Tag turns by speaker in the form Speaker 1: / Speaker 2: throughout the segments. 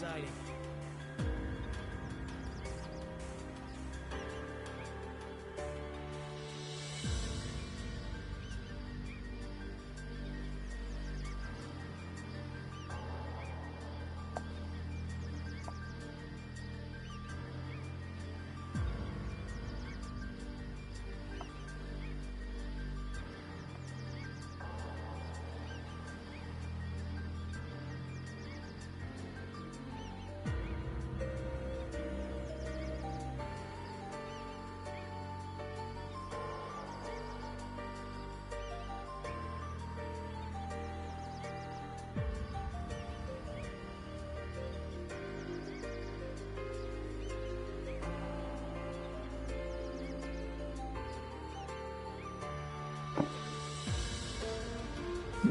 Speaker 1: exciting.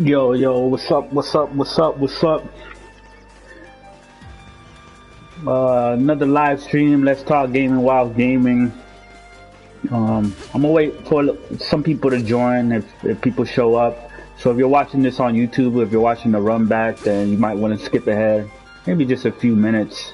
Speaker 2: Yo, what's up? Another live stream. Let's talk gaming while gaming. I'm gonna wait for some people to join if people show up. So if you're watching this on YouTube, if you're watching the run back, then you might want to skip ahead, maybe just a few minutes.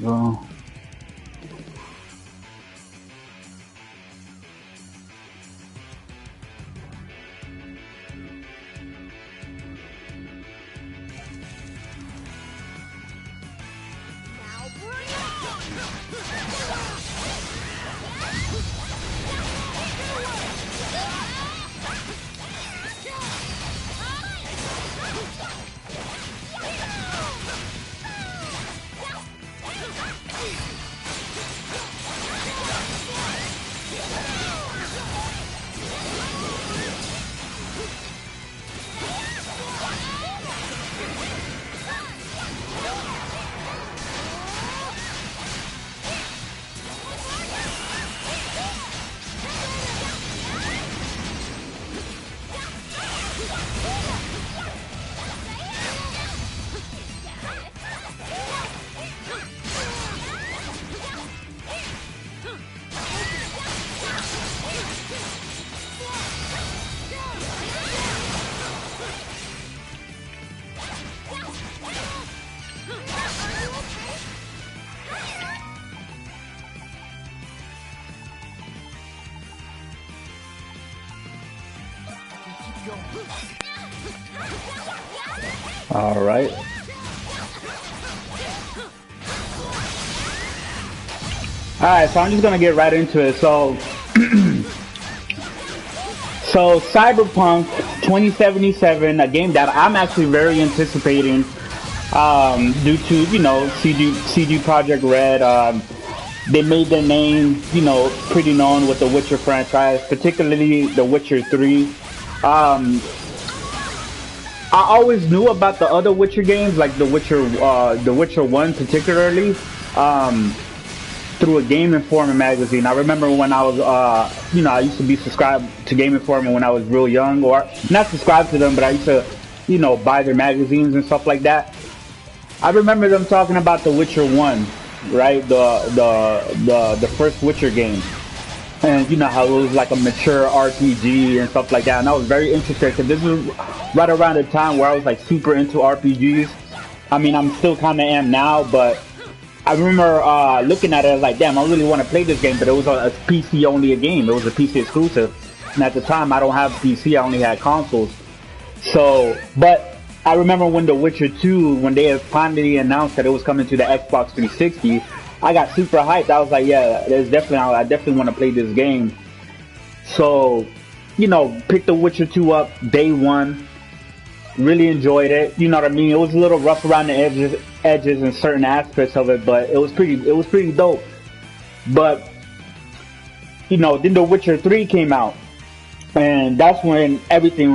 Speaker 2: Go. All right. Alright, so I'm just gonna get right into it. So Cyberpunk 2077, a game that I'm actually very anticipating, due to, you know, CG Project Red. They made their name, you know, pretty known with the Witcher franchise, particularly the Witcher 3. I always knew about the other Witcher games, like the Witcher 1 particularly, through a Game Informer magazine. I remember when I was, you know, I used to be subscribed to Game Informer when I was real young, or not subscribed to them, but I used to, you know, buy their magazines and stuff like that. I remember them talking about the Witcher 1, right? The first Witcher game. And you know how it was like a mature RPG and stuff like that, and I was very interested because this was right around the time where I was like super into RPGs. I mean, I'm still kind of am now, but I remember looking at it, I was like, damn, I really want to play this game, but it was a PC only a game. It was a PC exclusive, and at the time I don't have PC, I only had consoles. So, but I remember when The Witcher 2, when they had finally announced that it was coming to the Xbox 360, I got super hyped. I was like, yeah, I definitely want to play this game. So, you know, picked The Witcher 2 up day one. Really enjoyed it. You know what I mean? It was a little rough around the edges in certain aspects of it, but it was pretty dope. But, you know, then The Witcher 3 came out. And that's when everything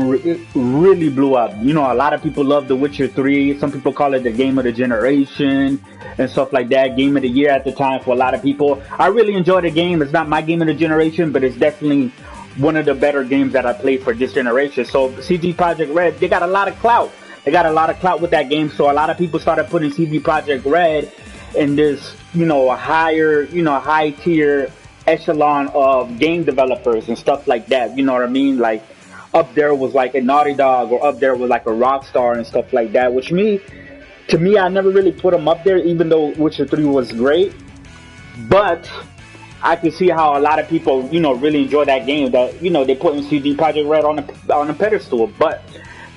Speaker 2: really blew up. You know, a lot of people love The Witcher 3. Some people call it the game of the generation and stuff like that. Game of the year at the time for a lot of people. I really enjoy the game. It's not my game of the generation, but it's definitely one of the better games that I played for this generation. So CG Project Red, they got a lot of clout. They got a lot of clout with that game. So a lot of people started putting CG Project Red in this, you know, higher, you know, high tier echelon of game developers and stuff like that. You know what I mean? Like up there was like a Naughty Dog, or up there was like a Rockstar and stuff like that. Which to me, I never really put them up there, even though Witcher 3 was great. But I can see how a lot of people, you know, really enjoy that game. That, you know, they put in CD Projekt Red on a pedestal. But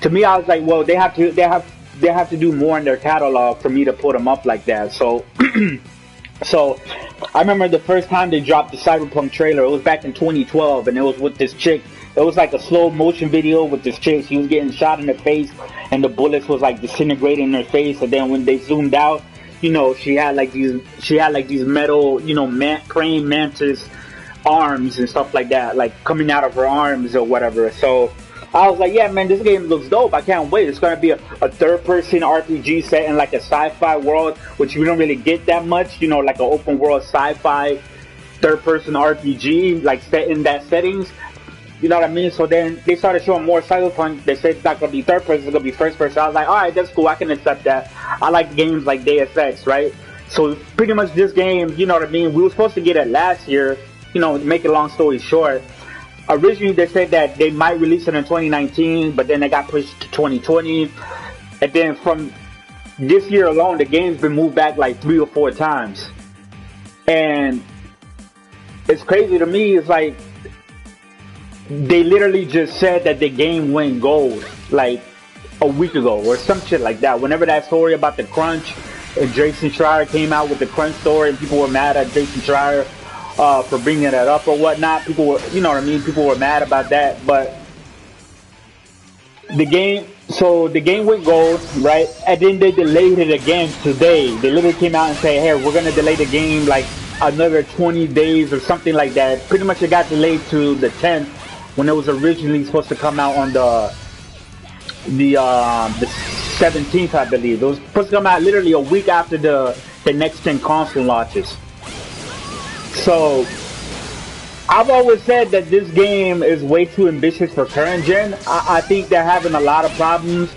Speaker 2: to me, I was like, well, they have to do more in their catalog for me to put them up like that. So. So, I remember the first time they dropped the Cyberpunk trailer, it was back in 2012, and it was with this chick. It was like a slow motion video with this chick. She was getting shot in the face, and the bullets was like disintegrating in her face. And then when they zoomed out, you know, she had like these metal, you know, praying mantis arms and stuff like that, like coming out of her arms or whatever. So I was like, yeah, man, this game looks dope. I can't wait. It's going to be a third-person RPG set in like a sci-fi world, which we don't really get that much, you know, like an open-world sci-fi third-person RPG, like set in that settings. You know what I mean? So then they started showing more Cyberpunk. They said it's not going to be third-person, it's going to be first-person. I was like, all right, that's cool. I can accept that. I like games like Deus Ex, right? So pretty much this game, you know what I mean? We were supposed to get it last year, you know, to make a long story short. Originally, they said that they might release it in 2019, but then they got pushed to 2020. And then from this year alone, the game's been moved back like 3 or 4 times. And it's crazy to me. It's like they literally just said that the game went gold like a week ago or some shit like that. Whenever that story about the crunch, and Jason Schreier came out with the crunch story, and people were mad at Jason Schreier for bringing that up or whatnot. People were, you know what I mean? People were mad about that, but the game went gold, right? And then they delayed it again today. They literally came out and said, hey, we're going to delay the game like another 20 days or something like that. Pretty much it got delayed to the 10th when it was originally supposed to come out on the 17th, I believe. It was supposed to come out literally a week after the next gen console launches. So, I've always said that this game is way too ambitious for current gen. I think they're having a lot of problems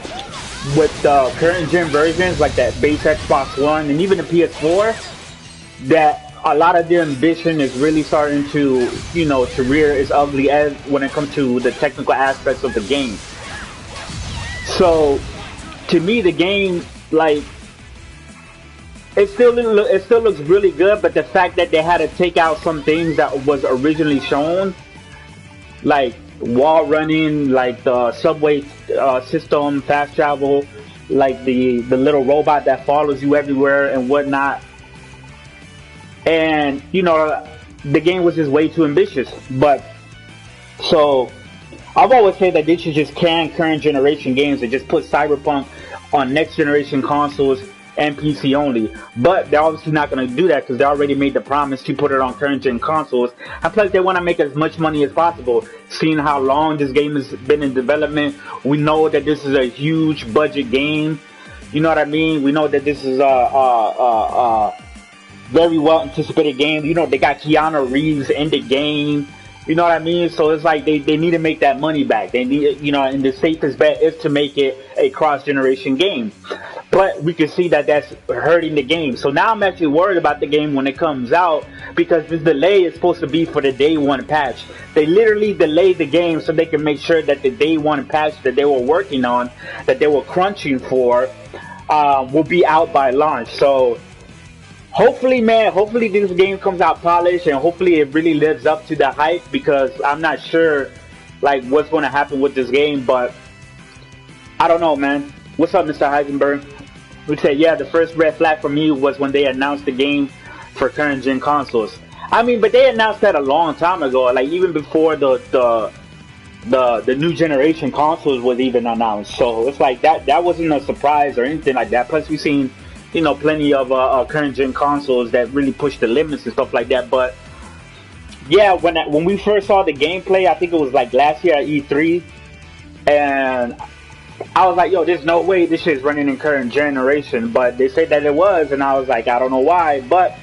Speaker 2: with the current gen versions, like that base Xbox One and even the PS4, that a lot of their ambition is really starting to, you know, to rear its ugly head when it comes to the technical aspects of the game. So, to me, the game, like, it still looks really good, but the fact that they had to take out some things that was originally shown, like wall running, like the subway system, fast travel, like the little robot that follows you everywhere and whatnot. And, you know, the game was just way too ambitious. But, so, I've always said that they should just can current generation games and just put Cyberpunk on next generation consoles and PC only. But they're obviously not going to do that because they already made the promise to put it on current gen consoles. And plus they want to make as much money as possible. Seeing how long this game has been in development, we know that this is a huge budget game. You know what I mean? We know that this is a very well anticipated game. You know, they got Keanu Reeves in the game. You know what I mean? So it's like they need to make that money back. They need, you know, and the safest bet is to make it a cross-generation game. But we can see that that's hurting the game. So now I'm actually worried about the game when it comes out, because this delay is supposed to be for the day one patch. They literally delayed the game so they can make sure that the day one patch that they were working on, that they were crunching for, will be out by launch. So hopefully, man, hopefully this game comes out polished, and hopefully it really lives up to the hype, because I'm not sure like what's going to happen with this game. But I don't know, man. What's up, Mr. Heisenberg? We say, yeah, the first red flag for me was when they announced the game for current gen consoles. I mean, but they announced that a long time ago, like even before the new generation consoles was even announced. So it's like that wasn't a surprise or anything like that. Plus, we've seen, you know, plenty of current gen consoles that really push the limits and stuff like that. But yeah, when we first saw the gameplay, I think it was like last year at E3, and I was like, yo, there's no way this shit is running in current generation. But they said that it was, and I was like, I don't know why, but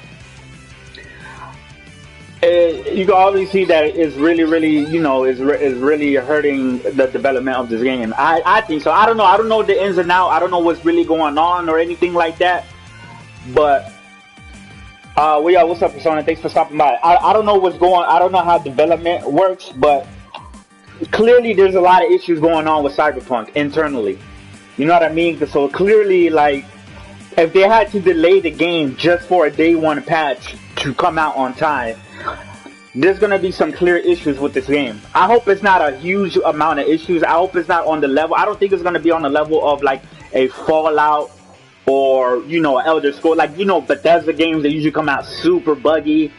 Speaker 2: you can already see that it's really, you know, is really hurting the development of this game. I think so. I don't know the ins and outs. I don't know what's really going on or anything like that. But well, yeah, what's up, Persona? Thanks for stopping by. I don't know what's going. I don't know how development works, but clearly there's a lot of issues going on with Cyberpunk internally. You know what I mean? So clearly, like, if they had to delay the game just for a day one patch to come out on time, there's gonna be some clear issues with this game. I hope it's not a huge amount of issues. I hope it's not on the level. I don't think it's gonna be on the level of like a Fallout or, you know, Elder Scrolls. Like, you know, Bethesda games that usually come out super buggy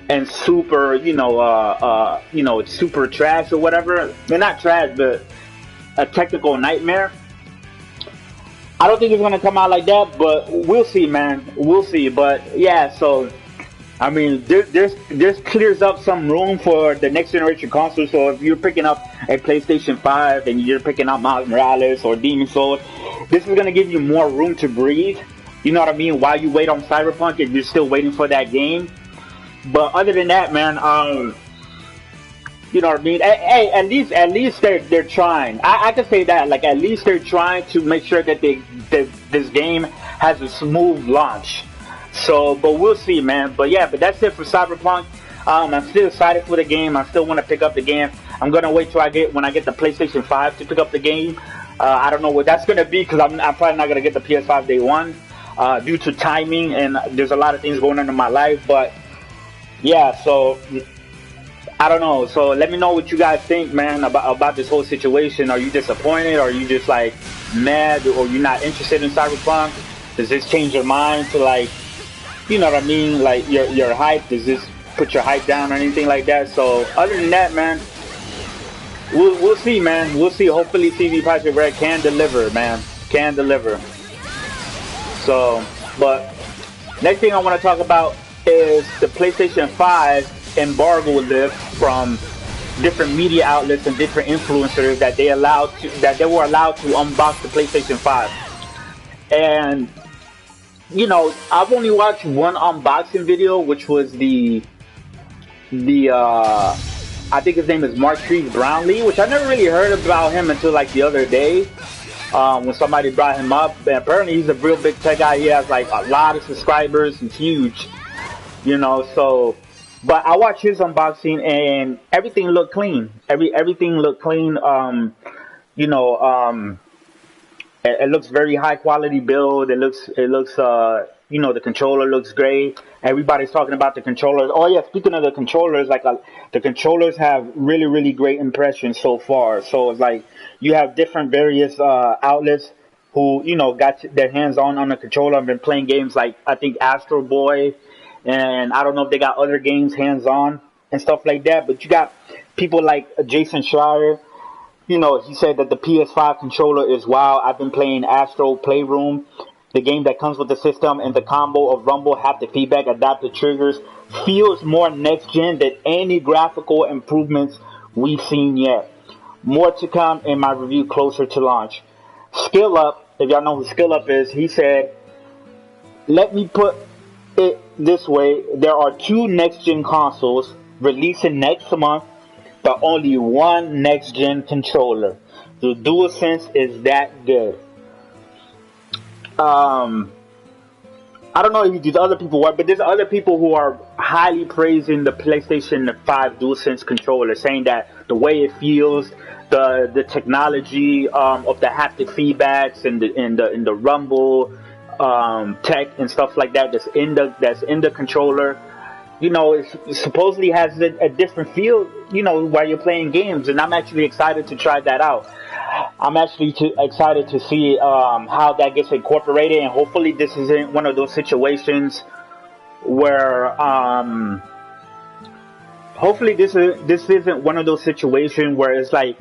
Speaker 2: and super, you know, super trash or whatever. They're not trash, but a technical nightmare. I don't think it's gonna come out like that, but we'll see, man. We'll see. But yeah, so I mean, there's clears up some room for the next generation console. So if you're picking up a PlayStation 5 and you're picking up Miles Morales or Demon's Souls, this is gonna give you more room to breathe. You know what I mean? While you wait on Cyberpunk and you're still waiting for that game. But other than that, man, you know what I mean? Hey, at least they're trying. I can say that, like, at least they're trying to make sure that this game has a smooth launch. So, but we'll see, man. But yeah, but that's it for Cyberpunk. I'm still excited for the game. I still want to pick up the game. I'm gonna wait till when I get the PlayStation 5 to pick up the game. I don't know what that's gonna be, because I'm probably not gonna get the PS5 day one due to timing, and there's a lot of things going on in my life. But yeah, so I don't know. So let me know what you guys think, man, about this whole situation. Are you disappointed? Or are you just like mad, or you're not interested in Cyberpunk? Does this change your mind to, like, you know what I mean, like your hype? Does this put your hype down or anything like that? So other than that, man, we'll see, man. We'll see. Hopefully CD Projekt Red can deliver, man. Can deliver. So, but next thing I want to talk about is the PlayStation 5 embargo lift from different media outlets and different influencers that they were allowed to unbox the PlayStation 5. And you know, I've only watched one unboxing video, which was the I think his name is Marquise Brownlee, which I never really heard about him until like the other day, when somebody brought him up. And apparently he's a real big tech guy. He has like a lot of subscribers. He's huge, you know. So, but I watched his unboxing and everything looked clean. Everything looked clean. You know, it looks very high quality build. It looks you know, the controller looks great. Everybody's talking about the controllers. Oh yeah, speaking of the controllers, like the controllers have really great impressions so far. So it's like you have different various outlets who, you know, got their hands on the controller. I've been playing games like, I think, Astro Boy, and I don't know if they got other games hands on and stuff like that. But you got people like Jason Schreier. You know, he said that the PS5 controller is wow. I've been playing Astro Playroom, the game that comes with the system, and the combo of rumble, haptic feedback, adaptive triggers feels more next gen than any graphical improvements we've seen yet. More to come in my review closer to launch. Skill Up, if y'all know who Skill Up is, he said, let me put it this way, there are 2 next gen consoles releasing next month, but only one next gen controller. The DualSense is that good. I don't know if these other people are, but there's other people who are highly praising the PlayStation 5 DualSense controller, saying that the way it feels, the technology of the haptic feedbacks and the rumble tech and stuff like that that's in the controller. You know, it supposedly has a different feel, you know, while you're playing games, and I'm actually excited to try that out. I'm actually excited to see how that gets incorporated, and hopefully this isn't one of those situations where hopefully this isn't one of those situations where it's like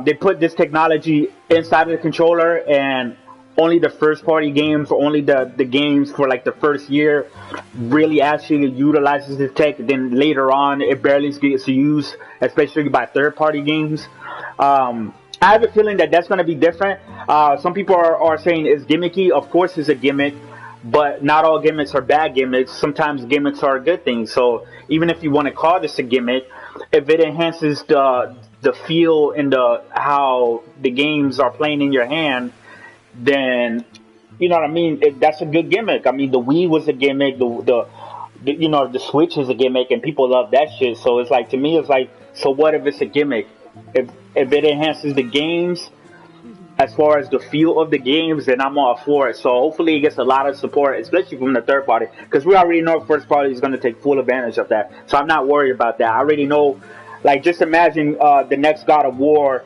Speaker 2: they put this technology inside of the controller and only the first party games or only the games for like the first year really actually utilizes this tech. Then later on it barely gets used, especially by third party games. I have a feeling that that's going to be different. Some people are saying it's gimmicky. Of course it's a gimmick, but not all gimmicks are bad gimmicks. Sometimes gimmicks are a good thing. So even if you want to call this a gimmick, if it enhances the feel and the how the games are playing in your hand, then you know what I mean. That's a good gimmick. I mean, the Wii was a gimmick. The Switch is a gimmick, and people love that shit. So it's like, to me, it's like, so what if it's a gimmick? If it enhances the games as far as the feel of the games, then I'm all for it. So hopefully it gets a lot of support, especially from the third party, because we already know first party is going to take full advantage of that. So I'm not worried about that. I already know. Like, just imagine the next God of War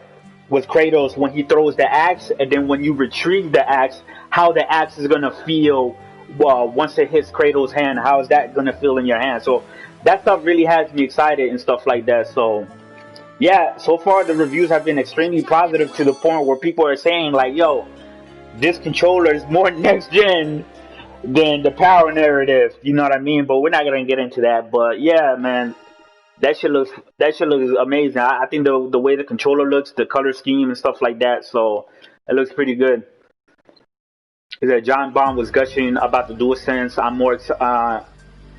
Speaker 2: with Kratos when he throws the axe, and then when you retrieve the axe, how the axe is going to feel once it hits Kratos' hand. How is that going to feel in your hand? So that stuff really has me excited and stuff like that. So yeah, so far the reviews have been extremely positive, to the point where people are saying like, yo, this controller is more next gen than the power narrative. You know what I mean? But we're not gonna get into that. But yeah, man, that shit looks amazing. I think the way the controller looks, the color scheme and stuff like that. So it looks pretty good. That John Bond was gushing about the DualSense.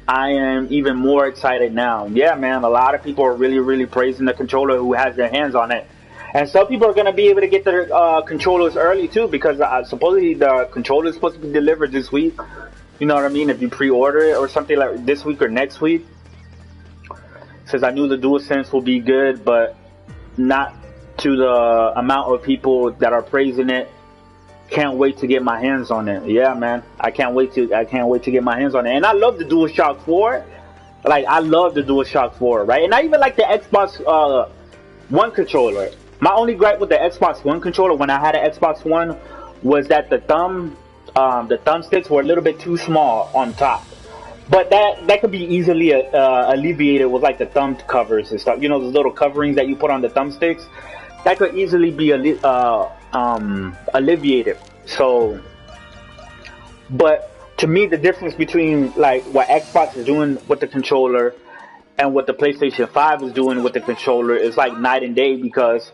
Speaker 2: I am even more excited now. Yeah, man, a lot of people are really, really praising the controller who has their hands on it. And some people are going to be able to get their controllers early too, because supposedly the controller is supposed to be delivered this week. You know what I mean? If you pre-order it or something like this week or next week. Since I knew the DualSense will be good, but not to the amount of people that are praising it. Can't wait to get my hands on it. Yeah, man, I can't wait to get my hands on it. And I love the DualShock 4. Like, I love the DualShock 4, right? And I even like the Xbox One controller. My only gripe with the Xbox One controller when I had an Xbox One was that the thumbsticks were a little bit too small on top. But that could be easily alleviated with like the thumb covers and stuff. You know, those little coverings that you put on the thumbsticks. That could easily be alleviated. So, but to me, the difference between like what Xbox is doing with the controller and what the PlayStation 5 is doing with the controller is like night and day. Because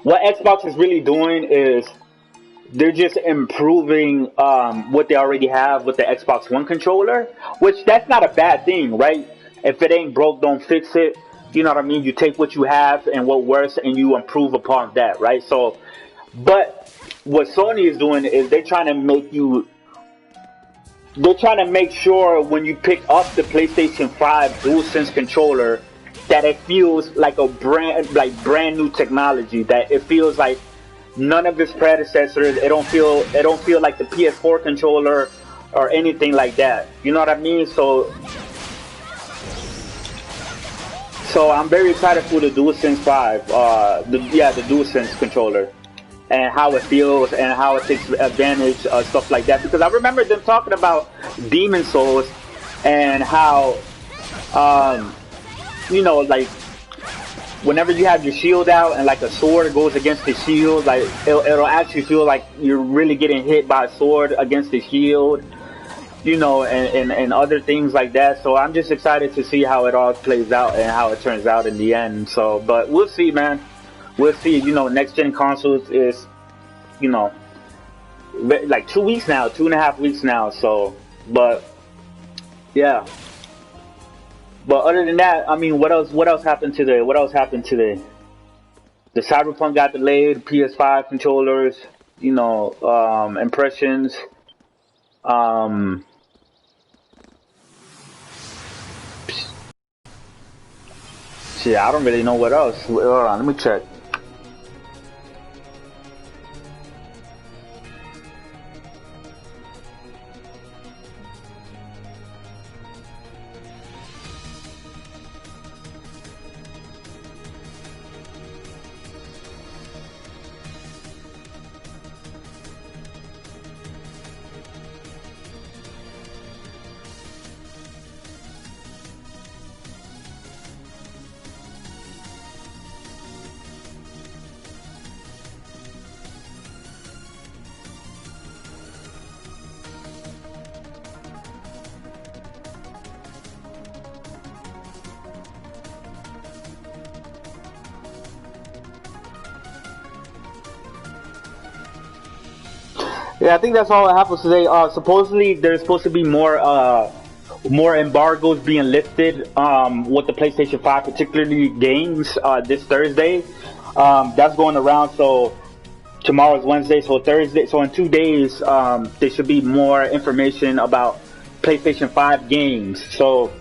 Speaker 2: what Xbox is really doing is they're just improving what they already have with the Xbox One controller, which that's not a bad thing, right? If it ain't broke, don't fix it. You know what I mean? You take what you have and what works and you improve upon that, right? So, but what Sony is doing is they're trying to make sure when you pick up the PlayStation 5 DualSense controller that it feels like a brand new technology, that it feels like none of its predecessors. It don't feel like the PS4 controller or anything like that. You know what I mean? So I'm very excited for the DualSense 5, the DualSense controller, and how it feels and how it takes advantage of stuff like that. Because I remember them talking about Demon Souls and how, like whenever you have your shield out and like a sword goes against the shield, like it'll actually feel like you're really getting hit by a sword against the shield. You know, and other things like that. So I'm just excited to see how it all plays out and how it turns out in the end. So, but we'll see, man. We'll see. You know, next gen consoles is, you know, like 2 weeks now, 2.5 weeks now. So, but yeah. But other than that, I mean, what else happened today? The Cyberpunk got delayed. PS5 controllers. You know, impressions. Shit, I don't really know what else. Hold on, let me check. Yeah, I think that's all that happens today. Supposedly there's supposed to be more embargoes being lifted with the PlayStation 5, particularly games, this Thursday. That's going around. So tomorrow's Wednesday, so Thursday. So in 2 days, there should be more information about PlayStation 5 games. So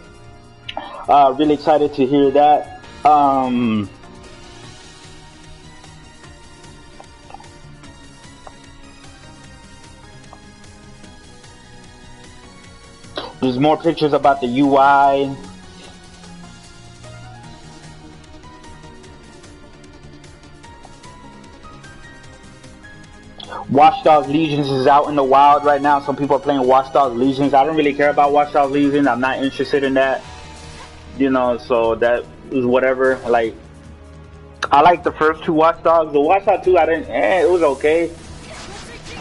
Speaker 2: really excited to hear that. There's more pictures about the UI. Watch Dogs Legions is out in the wild right now. Some people are playing Watch Dogs Legions. I don't really care about Watch Dogs Legions. I'm not interested in that. So that is whatever. Like, I like the first two Watch Dogs. The Watch Dogs 2, I didn't, it was okay.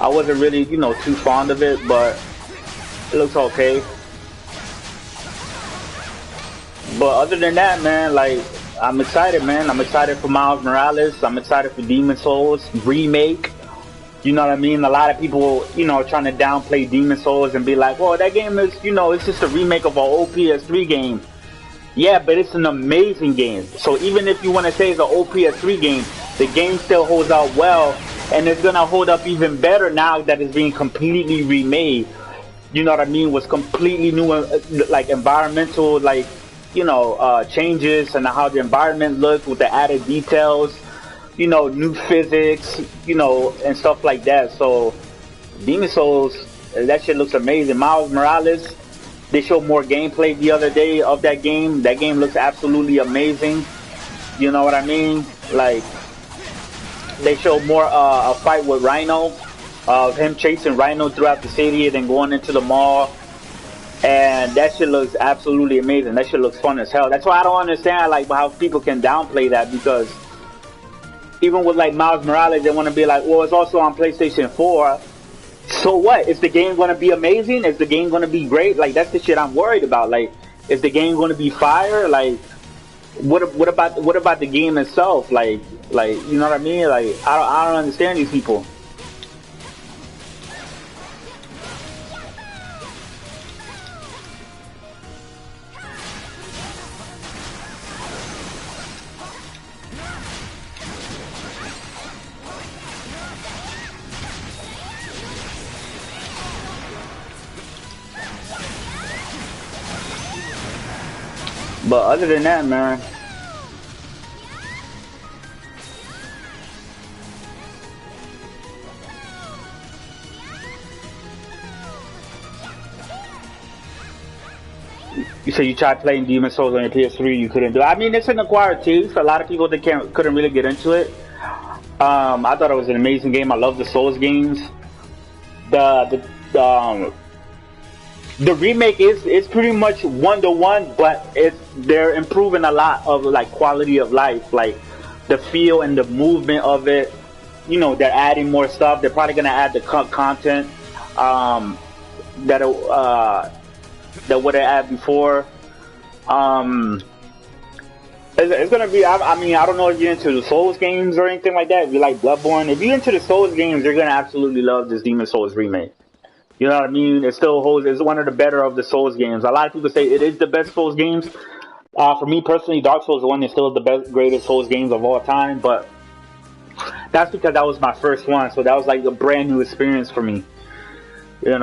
Speaker 2: I wasn't really, too fond of it, but it looks okay. But other than that, man, like, I'm excited, man. I'm excited for Miles Morales. I'm excited for Demon Souls remake. You know what I mean? A lot of people, trying to downplay Demon Souls and be like, well, that game is, it's just a remake of an old PS3 game. Yeah, but it's an amazing game. So even if you want to say it's an old PS3 game, the game still holds out well, and it's going to hold up even better now that it's being completely remade. You know what I mean? With completely new, like, environmental, like, changes and how the environment looks with the added details. New physics, and stuff like that. So, Demon Souls, that shit looks amazing. Miles Morales, they showed more gameplay the other day of that game. That game looks absolutely amazing. You know what I mean? Like, they showed more a fight with Rhino, of him chasing Rhino throughout the city and then going into the mall. And that shit looks absolutely amazing. That shit looks fun as hell. That's why I don't understand, like, how people can downplay that, because even with, like, Miles Morales, they want to be like, well, it's also on PlayStation 4. So what? Is the game going to be amazing? Is the game going to be great? Like, that's the shit I'm worried about. Like, is the game going to be fire? Like, what about the game itself? Like, you know what I mean? Like, I don't understand these people. But other than that, man, you said you tried playing Demon Souls on your PS3, you couldn't do it. I mean, it's an acquired taste. A lot of people that couldn't really get into it. I thought it was an amazing game. I love the Souls games. The remake is pretty much 1-to-1, but they're improving a lot of, like, quality of life, like the feel and the movement of it. They're adding more stuff. They're probably gonna add the content that would have had before. It's gonna be. I mean, I don't know if you're into the Souls games or anything like that. If you like Bloodborne, if you're into the Souls games, you're gonna absolutely love this Demon Souls remake. You know what I mean? It still holds. It's one of the better of the Souls games. A lot of people say it is the best Souls games. For me personally, Dark Souls 1 is still the best, greatest Souls games of all time. But that's because that was my first one, so that was like a brand new experience for me. Yeah,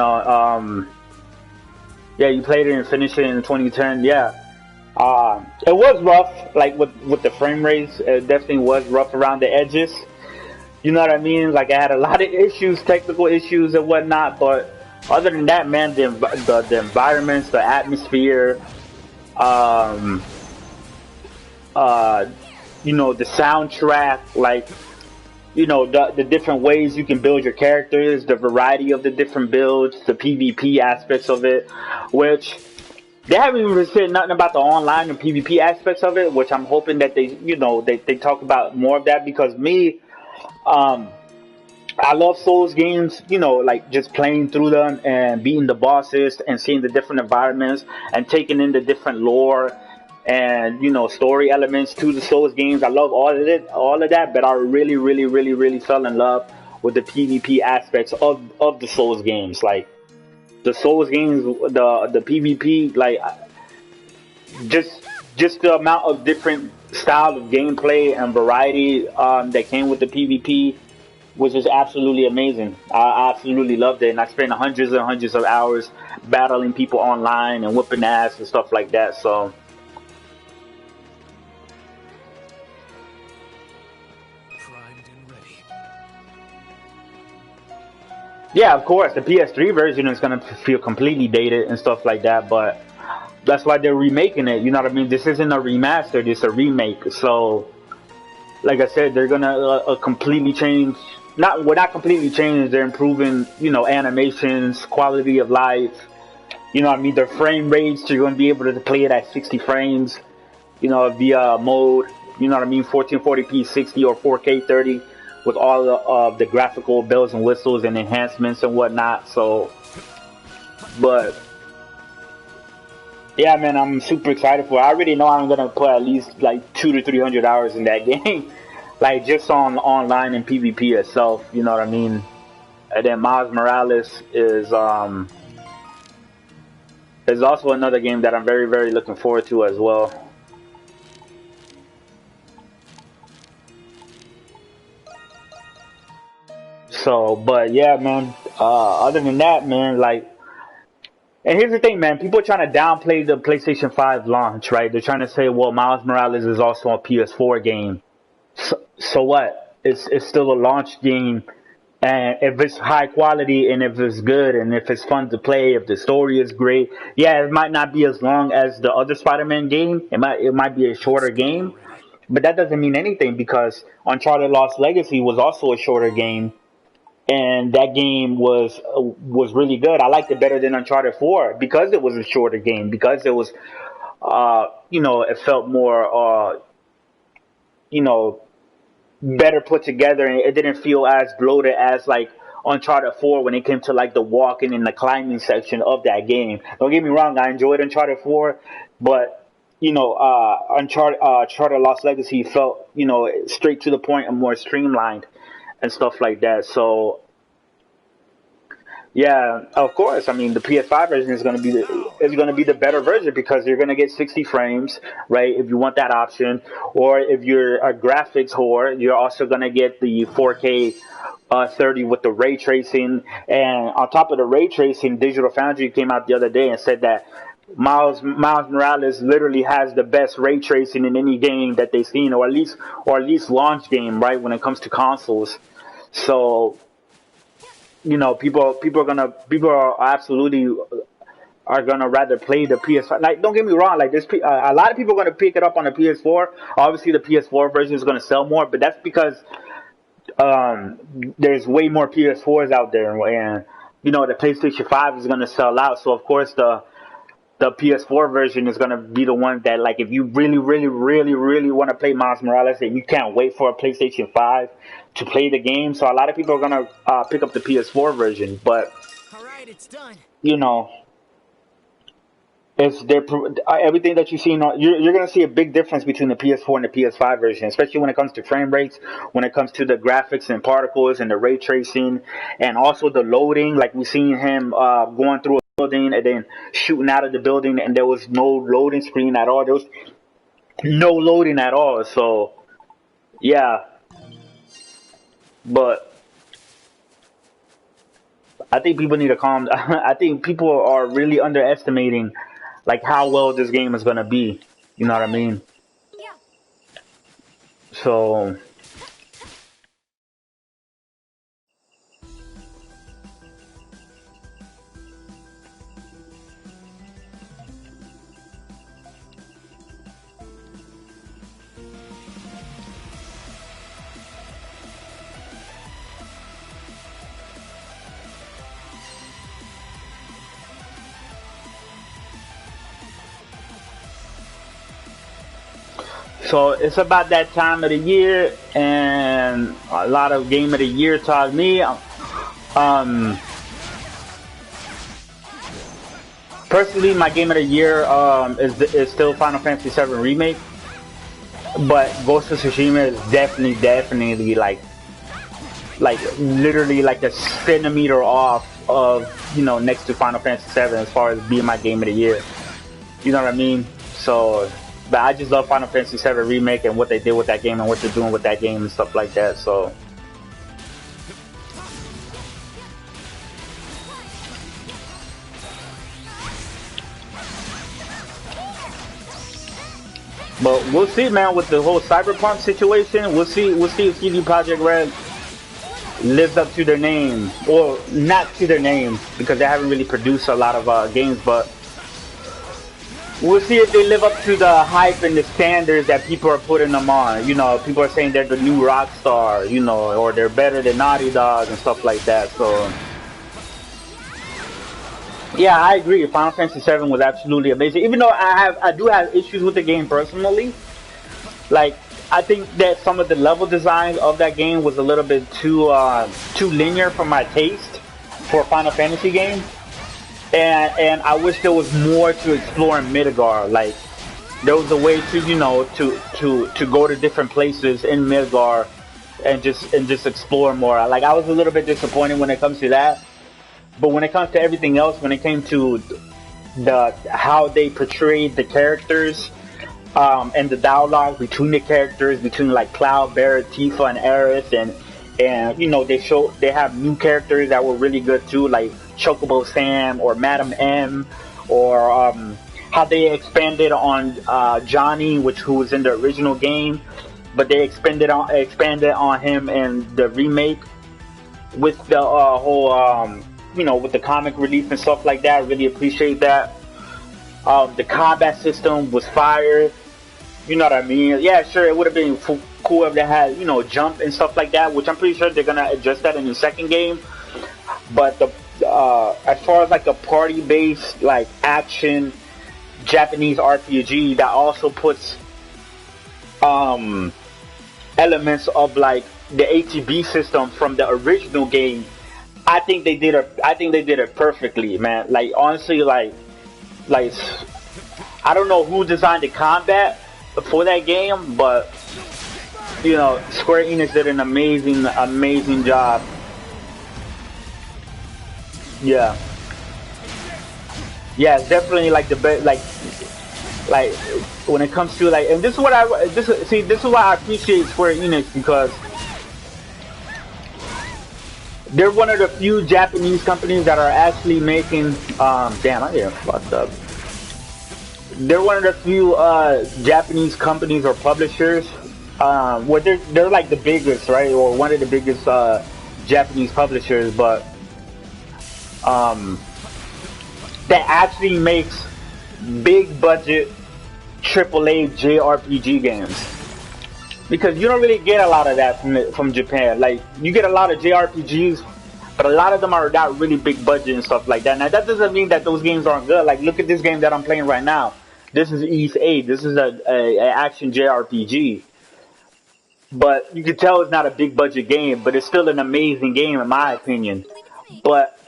Speaker 2: you played it and finished it in 2010. Yeah, it was rough, like with the frame rates. It definitely was rough around the edges. You know what I mean? Like, I had a lot of issues, technical issues and whatnot, but other than that, man, the environments, the atmosphere, the soundtrack, like, the different ways you can build your characters, the variety of the different builds, the PvP aspects of it, which they haven't even said nothing about the online and PvP aspects of it, which I'm hoping that they talk about more of that, because I love Souls games, like just playing through them and beating the bosses and seeing the different environments and taking in the different lore and story elements to the Souls games. I love all of that, but I really, really, really, really fell in love with the PvP aspects of the Souls games. Like the Souls games, the PvP, like just the amount of different style of gameplay and variety that came with the PvP was just absolutely amazing. I absolutely loved it, and I spent hundreds and hundreds of hours battling people online and whooping ass and stuff like that. So
Speaker 1: primed and ready.
Speaker 2: yeah, of course, the PS3 version is gonna feel completely dated and stuff like that, but that's why they're remaking it. You know what I mean? This isn't a remaster; this is a remake. So, like I said, they're gonna completely change. Not completely change. They're improving, you know, animations, quality of life. You know what I mean? Their frame rates. You're gonna be able to play it at 60 frames. You know, via mode. You know what I mean? 1440p 60 or 4K 30 with all of the graphical bells and whistles and enhancements and whatnot. So, but yeah, man, I'm super excited for it. I already know I'm gonna put at least like 200 to 300 hours in that game, like just on online and PvP itself. You know what I mean? And then Miles Morales is also another game that I'm very, very looking forward to as well. So, but yeah, man. Other than that, man, like. And here's the thing, man. People are trying to downplay the PlayStation 5 launch, right? They're trying to say, well, Miles Morales is also a PS4 game. So what? It's still a launch game. And if it's high quality and if it's good and if it's fun to play, if the story is great, yeah, it might not be as long as the other Spider-Man game. It might be a shorter game. But that doesn't mean anything because Uncharted Lost Legacy was also a shorter game, and that game was really good. I liked it better than Uncharted 4 because it was a shorter game, because it was you know, it felt more you know, better put together, and it didn't feel as bloated as like Uncharted 4 when it came to like the walking and the climbing section of that game. Don't get me wrong, I enjoyed Uncharted 4, but you know, Uncharted Lost Legacy felt, you know, straight to the point and more streamlined and stuff like that. So yeah, of course. I mean, the PS5 version is going to be the better version because you're going to get 60 frames, right? If you want that option, or if you're a graphics whore, you're also going to get the 4K 30 with the ray tracing. And on top of the ray tracing, Digital Foundry came out the other day and said that Miles Morales literally has the best ray tracing in any game that they've seen, or at least launch game, right? When it comes to consoles, so you know, people are absolutely are gonna rather play the PS5. Like, don't get me wrong, like a lot of people are gonna pick it up on the PS4. Obviously, the PS4 version is gonna sell more, but that's because there's way more PS4s out there, and you know the PlayStation 5 is gonna sell out. So of course the PS4 version is gonna be the one that, like, if you really, really, really, really want to play Miles Morales and you can't wait for a PlayStation 5 to play the game. So a lot of people are gonna pick up the PS4 version, but
Speaker 1: All right, it's done.
Speaker 2: you know, it's everything that you see. You're gonna see a big difference between the PS4 and the PS5 version, especially when it comes to frame rates, when it comes to the graphics and particles and the ray tracing, and also the loading. Like we seen him going through a building and then shooting out of the building, and there was no loading screen at all. There was no loading at all. So yeah, but I think people need to calm. I think people are really underestimating like how well this game is gonna be. You know what I mean?
Speaker 1: Yeah.
Speaker 2: So So it's about that time of the year, and a lot of game of the year taught me. Personally, my game of the year is still Final Fantasy VII Remake, but Ghost of Tsushima is definitely like like literally like a centimeter off of, you know, next to Final Fantasy 7 as far as being my game of the year. You know what I mean? So, but I just love Final Fantasy 7 Remake and what they did with that game and what they're doing with that game and stuff like that. So. But we'll see, man, with the whole Cyberpunk situation. We'll see if CD Projekt Red lives up to their name, or not to their name, because they haven't really produced a lot of games. But we'll see if they live up to the hype and the standards that people are putting them on. You know, people are saying they're the new Rockstar, you know, or they're better than Naughty Dog and stuff like that. So. Yeah, I agree. Final Fantasy 7 was absolutely amazing. Even though I do have issues with the game personally. Like, I think that some of the level design of that game was a little bit too linear for my taste for a Final Fantasy game. And I wish there was more to explore in Midgar. Like, there was a way to, you know, to go to different places in Midgar and just explore more. Like, I was a little bit disappointed when it comes to that. But when it comes to everything else, when it came to how they portrayed the characters, and the dialogue between the characters, between like Cloud, Barrett, Tifa, and Aerith, and you know, they have new characters that were really good too, like Chocobo Sam or Madam M, or how they expanded on Johnny, who was in the original game, but they expanded on him in the remake with the whole you know, with the comic relief and stuff like that. I really appreciate that. The combat system was fire. You know what I mean? Yeah, sure, it would have been cool if they had, you know, jump and stuff like that, which I'm pretty sure they're gonna adjust that in the second game. But as far as like a party-based, like action Japanese RPG that also puts elements of like the ATB system from the original game, I think they did it perfectly, man. Like, honestly, like I don't know who designed the combat for that game, but you know, Square Enix did an amazing job. Yeah, it's definitely like the best. Like when it comes to like, and this is this is why I appreciate Square Enix, because they're one of the few Japanese companies that are actually making, damn, I get fucked up. They're one of the few Japanese companies or publishers, where they're like the biggest, right, or one of the biggest Japanese publishers, but that actually makes big budget AAA JRPG games. Because you don't really get a lot of that from Japan. Like, you get a lot of JRPGs, but a lot of them are not really big budget and stuff like that. Now, that doesn't mean that those games aren't good. Like, look at this game that I'm playing right now. This is East 8. This is a action JRPG. But you can tell it's not a big budget game, but it's still an amazing game in my opinion. But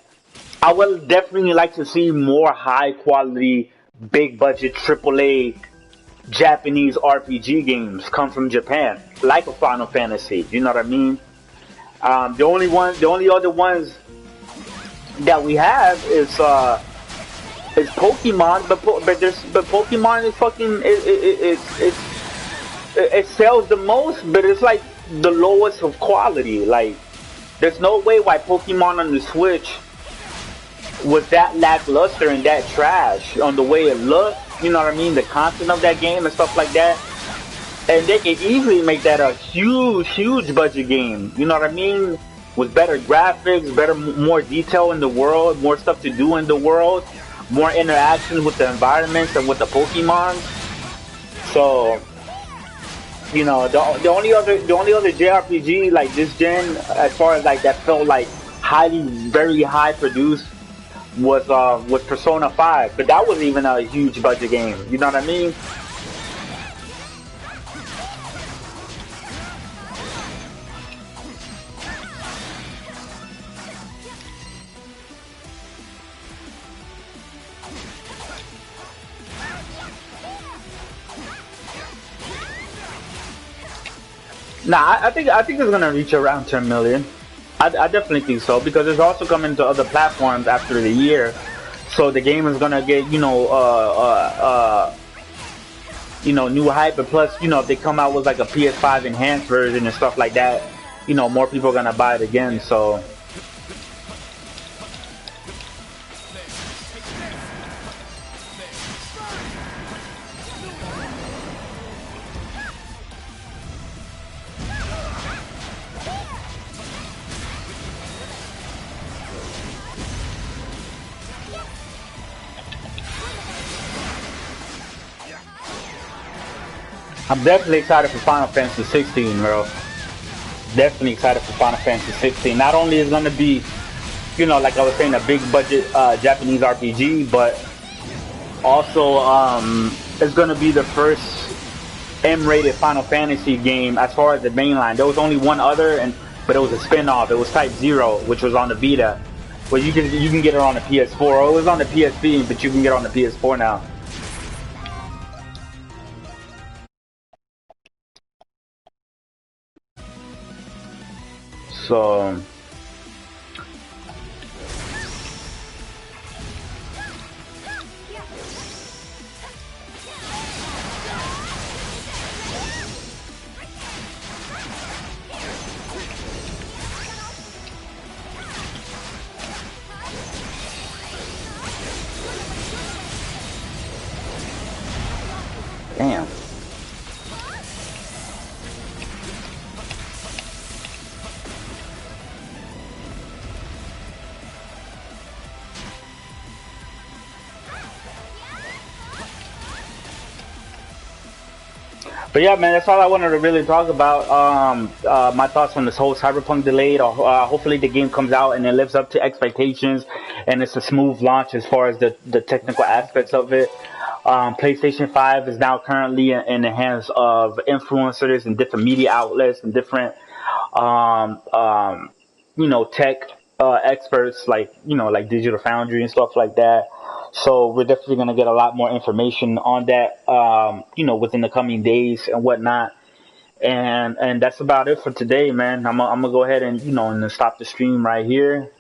Speaker 2: I would definitely like to see more high quality, big budget AAA Japanese RPG games come from Japan, like a Final Fantasy. You know what I mean? The only other ones that we have is Pokemon, but Pokemon is fucking it sells the most, but it's like the lowest of quality. Like, there's no way why Pokemon on the Switch was that lackluster and that trash on the way it looked. You know what I mean? The content of that game and stuff like that. And they could easily make that a huge budget game. You know what I mean? With better graphics, more detail in the world, more stuff to do in the world, more interaction with the environments and with the Pokemon. So, you know, the only other JRPG like this gen, as far as like that felt like very high produced, was Persona 5, but that wasn't even a huge budget game. You know what I mean? Nah, I think it's gonna reach around 10 million. I definitely think so because it's also coming to other platforms after the year, so the game is gonna get new hype. And plus, if they come out with like a PS5 enhanced version and stuff like that, more people are gonna buy it again. So I'm definitely excited for Final Fantasy 16, bro. Definitely excited for Final Fantasy 16. Not only is it gonna be, like I was saying, a big budget Japanese RPG, but also it's gonna be the first M-rated Final Fantasy game as far as the mainline. There was only one other, but it was a spin-off. It was Type Zero, which was on the Vita. Well, you can get it on the PS4. Or it was on the PSP, but you can get it on the PS4 now. So damn. But yeah, man, that's all I wanted to really talk about. My thoughts on this whole Cyberpunk delayed. Hopefully, the game comes out and it lives up to expectations, and it's a smooth launch as far as the technical aspects of it. PlayStation 5 is now currently in the hands of influencers and different media outlets and different, um, um, tech experts like like Digital Foundry and stuff like that. So we're definitely gonna get a lot more information on that, within the coming days and whatnot. And that's about it for today, man. I'm gonna go ahead and and stop the stream right here,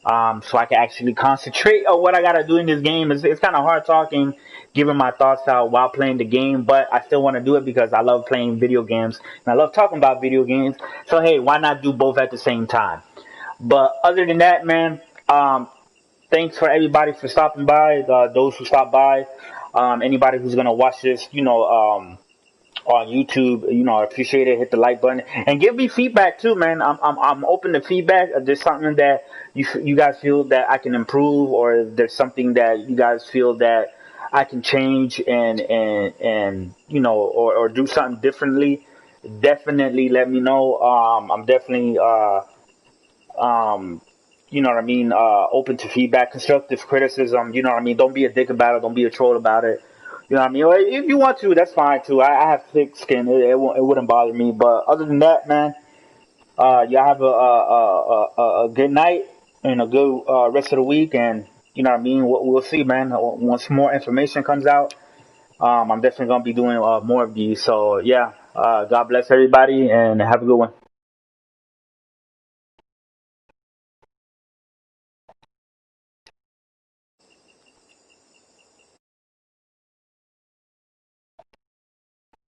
Speaker 2: so I can actually concentrate on what I gotta do in this game. It's kind of hard talking, giving my thoughts out while playing the game, but I still want to do it because I love playing video games and I love talking about video games. So hey, why not do both at the same time? But other than that, man, thanks for everybody for stopping by. Those who stopped by, anybody who's gonna watch this, on YouTube, I appreciate it. Hit the like button and give me feedback too, man. I'm open to feedback. If there's something that you guys feel that I can improve, or if there's something that you guys feel that I can change and or do something differently, definitely let me know. I'm definitely um, open to feedback, constructive criticism. You know what I mean? Don't be a dick about it. Don't be a troll about it. You know what I mean? Or if you want to, that's fine too. I have thick skin. It wouldn't bother me. But other than that, man, y'all have a good night and a good rest of the week. And you know what I mean? We'll see, man. Once more information comes out, I'm definitely gonna be doing more of these. So yeah, God bless everybody and have a good one.